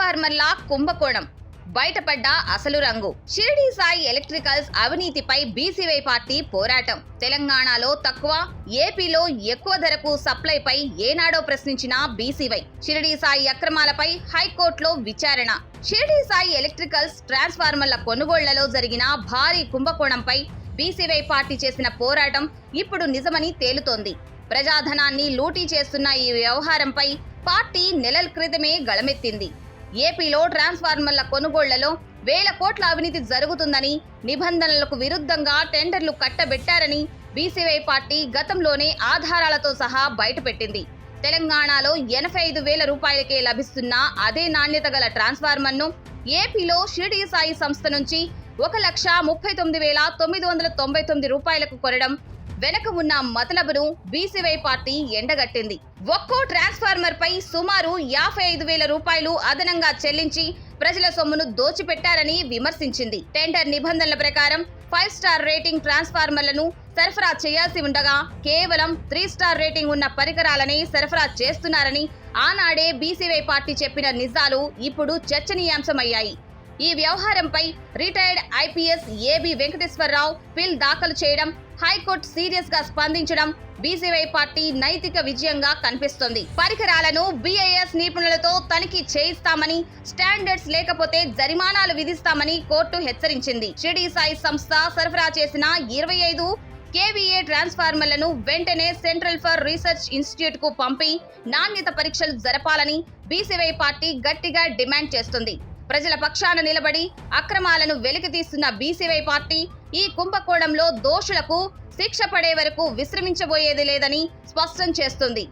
ట్రాన్స్ఫార్మర్ల కుంభకోణం బయటపడ్డ అసలు రంగు. షిరిడి సాయి ఎలక్ట్రికల్స్ అవినీతిపై బీసీవై పార్టీ పోరాటం. తెలంగాణలో తక్కువ, ఏపీలో ఎక్కువ ధరకు సప్లైపై ఏనాడో ప్రశ్నించిన బీసీవై. షిరిడి సాయి అక్రమాలపై హైకోర్టులో విచారణ. షిరిడి సాయి ఎలక్ట్రికల్స్ ట్రాన్స్ఫార్మర్ల కొనుగోళ్లలో జరిగిన భారీ కుంభకోణంపై బీసీవై పార్టీ చేసిన పోరాటం ఇప్పుడు నిజమని తేలుతోంది. ప్రజాధనాన్ని లూటీ చేస్తున్న ఈ వ్యవహారంపై పార్టీ నెలల క్రితమే గళమెత్తింది. ఏపీలో ట్రాన్స్ఫార్మర్ల కొనుగోళ్లలో వేల కోట్ల అవినీతి జరుగుతుందని, నిబంధనలకు విరుద్ధంగా టెండర్లు కట్టబెట్టారని బీసీవై పార్టీ గతంలోనే ఆధారాలతో సహా బయటపెట్టింది. తెలంగాణలో 85,000 రూపాయలకే లభిస్తున్న అదే నాణ్యత గల ట్రాన్స్ఫార్మర్ను ఏపీలో షిరిడి సాయి సంస్థ నుంచి 1,39,999 రూపాయలకు కొనడం వెనక ఉన్న మతలబును బీసీవై పార్టీ ఎండగట్టింది. ఒక్కో ట్రాన్స్ఫార్మర్ పై సుమారు 55,000 రూపాయలు అదనంగా చెల్లించి ప్రజల సొమ్మును దోచిపెట్టారని విమర్శించింది. టెండర్ నిబంధనల ప్రకారం 5 స్టార్ రేటింగ్ ట్రాన్స్ఫార్మర్లను సరఫరా చేయాల్సి ఉండగా కేవలం 3 స్టార్ రేటింగ్ ఉన్న పరికరాలనే సరఫరా చేస్తున్నారని ఆనాడే బీసీవై పార్టీ చెప్పిన నిజాలు ఇప్పుడు చర్చనీయాంశమయ్యాయి. ఈ వ్యవహారంపై రిటైర్డ్ ఐపీఎస్ ఏబి వెంకటేశ్వరరావు పిల్ దాఖలు చేయడం, హైకోర్టు సీరియస్ గా స్పందించడం బీసీవై పార్టీ నైతిక విజయంగా కనిపిస్తోంది. పరికరాలను బీఐఎస్ నిపుణులతో తనిఖీ చేయిస్తామని, స్టాండర్డ్స్ లేకపోతే జరిమానాలు విధిస్తామని కోర్టు హెచ్చరించింది. షిరిడి సాయి సంస్థ సరఫరా చేసిన 25 కేవీఏ ట్రాన్స్ఫార్మర్లను వెంటనే సెంట్రల్ ఫర్ రీసెర్చ్ ఇన్స్టిట్యూట్ కు పంపి నాణ్యత పరీక్షలు జరపాలని బీసీవై పార్టీ గట్టిగా డిమాండ్ చేస్తుంది. ప్రజల పక్షాన నిలబడి అక్రమాలను వెలికితీస్తున్న బీసీవై పార్టీ ఈ కుంభకోణంలో దోషులకు శిక్ష పడే వరకు విశ్రమించబోయేది లేదని స్పష్టం చేస్తుంది.